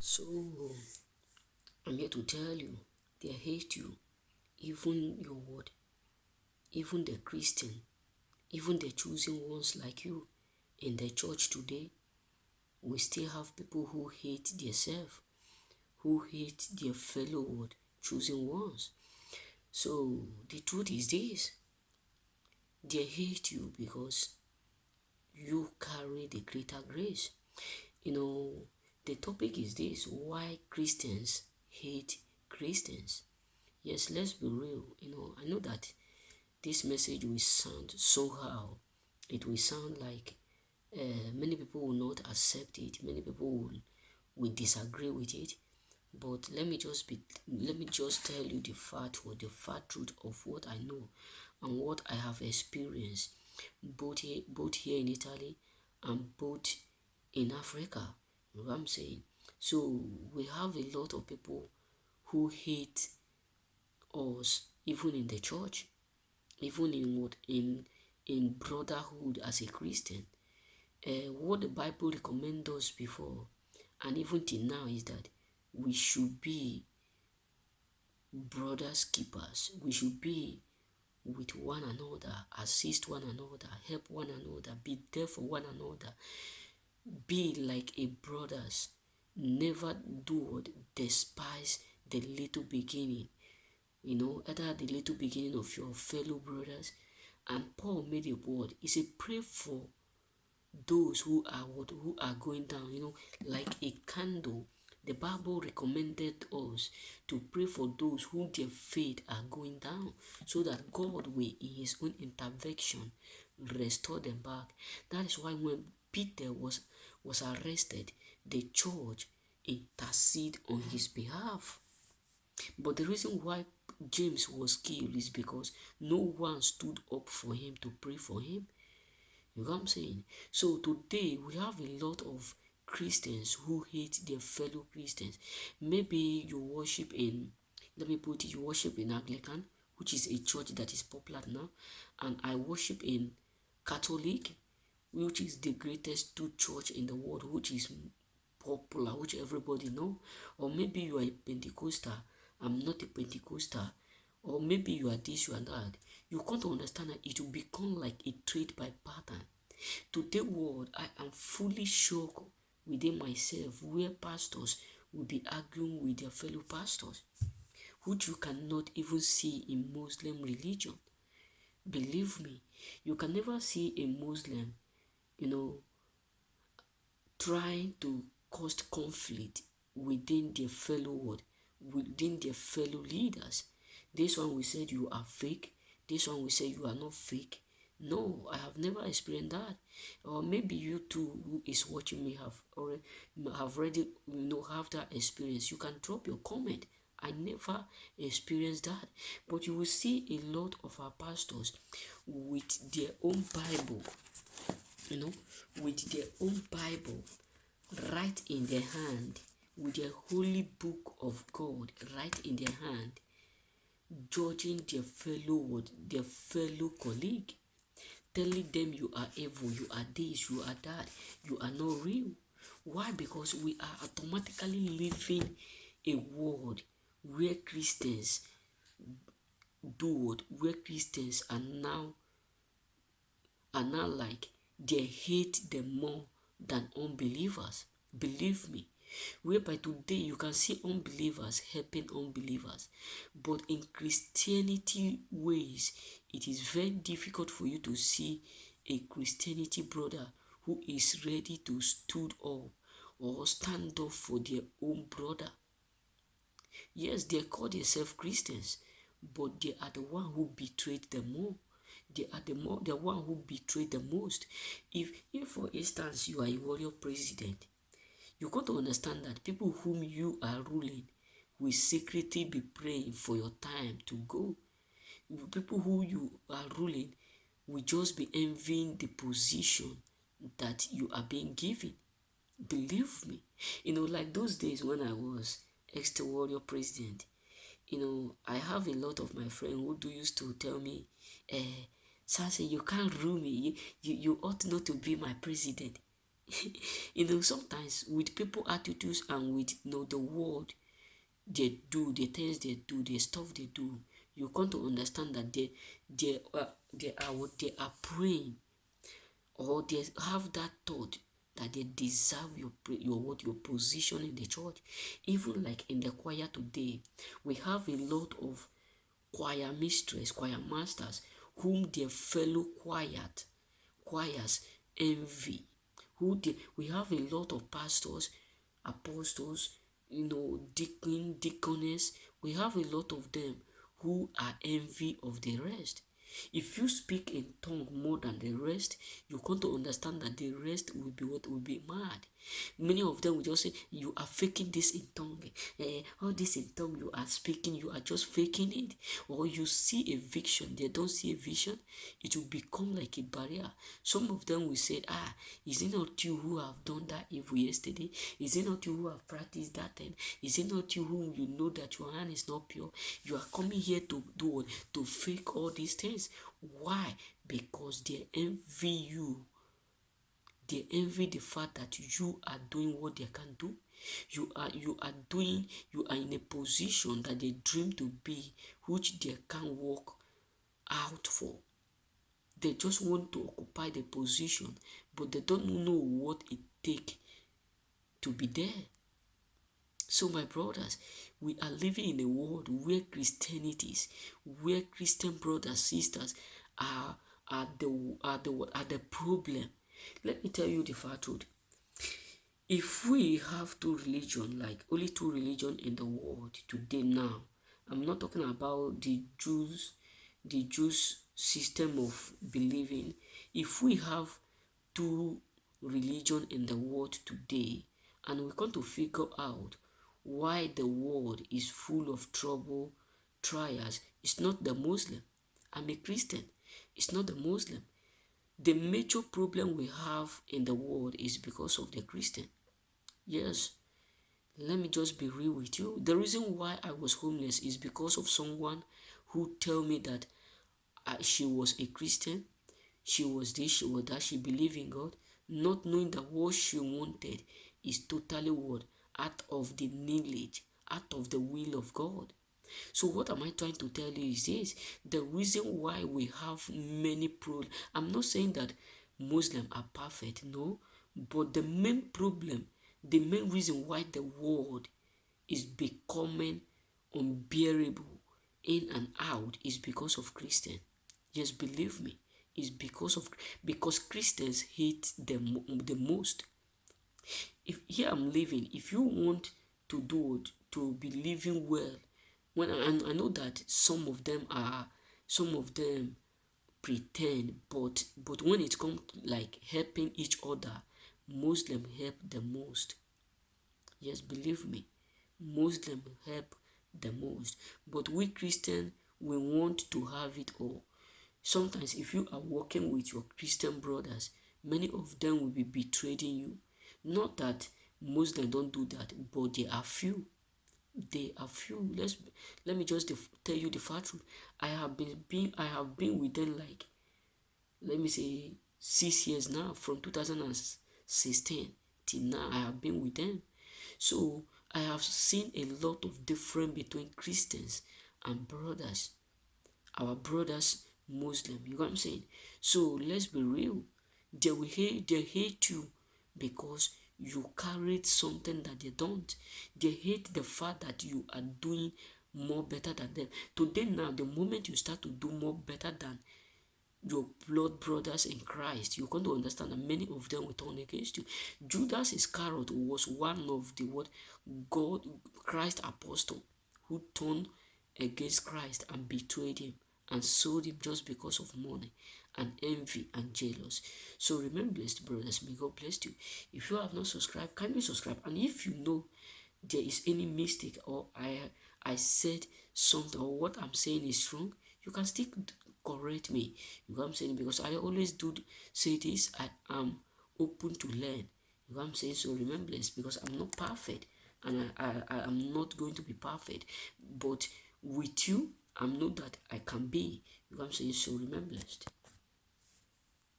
So I'm here to tell you, they hate you, even your word, even the Christian, even the chosen ones like you in the church today. We still have people who hate themselves, who hate their fellow word, chosen ones. So the truth is this, they hate you because you carry the greater grace. You know, the topic is this, why Christians hate Christians. Yes, let's be real. I know that this message will sound somehow. It will sound like many people will not accept it. Many people will disagree with it. But let me just tell you the fact or the fact truth of what I know and what I have experienced both here in Italy and both in Africa. You know what I'm saying? So we have a lot of people who hate us, even in the church, even in brotherhood as a Christian. What the Bible recommends us before and even till now is that we should be brothers keepers. We should be with one another, assist one another, help one another, be there for one another, be like a brothers. Never do what despise the little beginning. Either the little beginning of your fellow brothers. And Paul made a word. He said, pray for those who are going down, like a candle. The Bible recommended us to pray for those who their faith are going down, so that God will, in his own intervention, restore them back. That is why when Peter was arrested, the church intercede on his behalf. But the reason why James was killed is because no one stood up for him to pray for him. You know what I'm saying? So today we have a lot of Christians who hate their fellow Christians. Maybe you worship in, let me put it, you worship in Anglican, which is a church that is popular now, and I worship in Catholic, which is the greatest two church in the world, which is popular, which everybody know. Or maybe you are a Pentecostal, I'm not a Pentecostal. Or maybe you are this, you are that. You come to understand that it will become like a trade by pattern. Today world, I am fully shocked within myself where pastors will be arguing with their fellow pastors, which you cannot even see in Muslim religion. Believe me, you can never see a Muslim, you know, trying to cause conflict within their fellow world, within their fellow leaders. This one will say you are fake. This one will say you are not fake. No, I have never experienced that. Or maybe you too, who is watching me, have already have that experience. You can drop your comment. I never experienced that. But you will see a lot of our pastors with their own Bible, with their own Bible right in their hand, with the holy book of God right in their hand, judging their fellow colleague, telling them you are evil, you are this, you are that, you are not real. Why? Because we are automatically living a world where Christians where Christians are now like they hate them more than unbelievers. Believe me. Whereby today you can see unbelievers helping unbelievers. But in Christianity ways, it is very difficult for you to see a Christianity brother who is ready to stood up or stand up for their own brother. Yes, they call themselves Christians, but they are the one who betrayed them more. They are the one who betrayed the most. If for instance you are a warrior president, you got to understand that people whom you are ruling will secretly be praying for your time to go. People who you are ruling will just be envying the position that you are being given. Believe me. Like those days when I was ex-warrior president, I have a lot of my friends who used to tell me, Sase, you can't rule me. You ought not to be my president. Sometimes with people attitudes and with the word they do, the things they do, the stuff they do, you come to understand that they are praying, or they have that thought that they deserve your position in the church. Even like in the choir today, we have a lot of choir mistress, choir masters, whom their fellow choirs envy. We have a lot of pastors, apostles, deacon, deaconess. We have a lot of them who are envy of the rest. If you speak in tongue more than the rest, you come to understand that the rest will be mad. Many of them will just say, you are faking this in tongue. All this in tongue you are speaking, you are just faking it. Or you see a vision, they don't see a vision, it will become like a barrier. Some of them will say, is it not you who have done that evil yesterday? Is it not you who have practiced that thing? Is it not you who you know that your hand is not pure? You are coming here to do what? To fake all these things. Why? Because they envy you. They envy the fact that you are doing what they can do. You are in a position that they dream to be, which they can't work out for. They just want to occupy the position, but they don't know what it takes to be there. So my brothers, we are living in a world where Christianities, where Christian brothers, sisters are the problem. Let me tell you the far truth. If we have two religion, like only two religion in the world today now, I'm not talking about the Jews system of believing. If we have two religion in the world today, and we come to figure out why the world is full of trouble, trials, it's not the Muslim. I'm a Christian. It's not the Muslim. The major problem we have in the world is because of the Christian. Yes, let me just be real with you. The reason why I was homeless is because of someone who tell me that she was a Christian, she was this, she was that, she believed in God, not knowing that what she wanted is totally what? Out of the knowledge, out of the will of God. So what am I trying to tell you is this: the reason why we have many problems. I'm not saying that Muslims are perfect, no, but the main problem, the main reason why the world is becoming unbearable in and out is because of Christians. Yes, believe me, it's because Christians hate them the most. If here I'm living, if you want to do it, to be living well, when I know that some of them pretend, but when it comes like helping each other, Muslim help the most. Yes, believe me, Muslim help the most. But we Christian, we want to have it all. Sometimes if you are working with your Christian brothers, many of them will be betraying you. Not that Muslims don't do that, but they are few. They are few. Let me just tell you the fact truth. I have been with them like, let me say, 6 years now, from 2016 till now. I have been with them. So I have seen a lot of difference between Christians and brothers. Our brothers Muslim, you know what I'm saying? So let's be real. They hate you because you carried something that they don't. They hate the fact that you are doing more better than them. Today now, the moment you start to do more better than your blood brothers in Christ, you're going to understand that many of them will turn against you. Judas Iscariot was one of the Christ apostle who turned against Christ and betrayed him and sold him just because of money and envy and jealous. So remain blessed, brothers. May God bless you. If you have not subscribed, kindly subscribe. And if you know there is any mistake, or I said something, or what I'm saying is wrong, you can still correct me. You know what I'm saying? Because I always do say this: I am open to learn. You know what I'm saying? So remember this, because I'm not perfect, and I am not going to be perfect. But with you, I know that I can be. You know what I'm saying? So remember blessed.